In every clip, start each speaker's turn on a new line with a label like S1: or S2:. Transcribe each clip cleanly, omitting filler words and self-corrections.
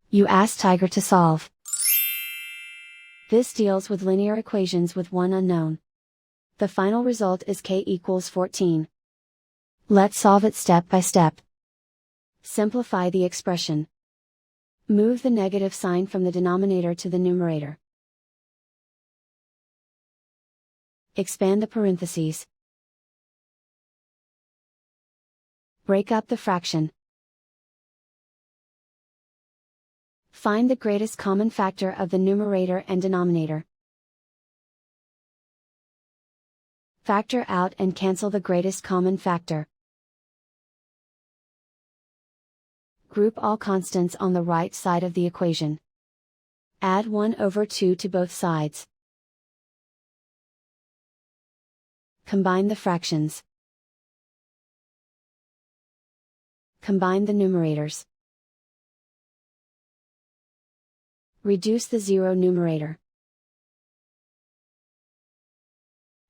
S1: You ask Tiger to solve. This deals with linear equations with one unknown. The final result is k equals 14. Let's solve it step by step. Simplify the expression. Move the negative sign from the denominator to the numerator. Expand the parentheses. Break up the fraction. Find the greatest common factor of the numerator and denominator. Factor out and cancel the greatest common factor. Group all constants on the right side of the equation. Add 1/2 to both sides. Combine the fractions. Combine the numerators. Reduce the zero numerator.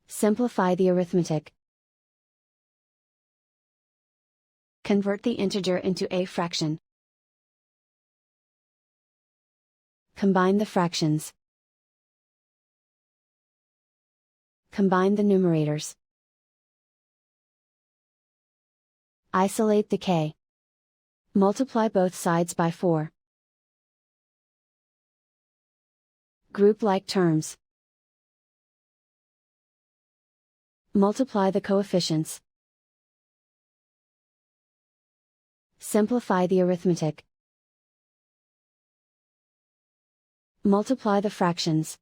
S1: Simplify the arithmetic. Convert the integer into a fraction. Combine the fractions. Combine the numerators. Isolate the k. Multiply both sides by 4. Group like terms. Multiply the coefficients. Simplify the arithmetic. Multiply the fractions.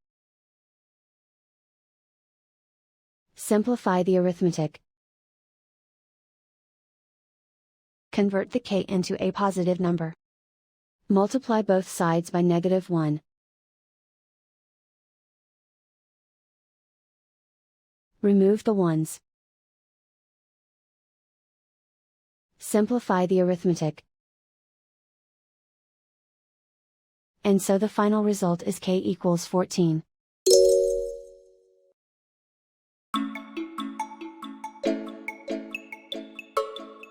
S1: Simplify the arithmetic. Convert the k into a positive number. Multiply both sides by -1. Remove the ones. Simplify the arithmetic. And so the final result is k equals 14.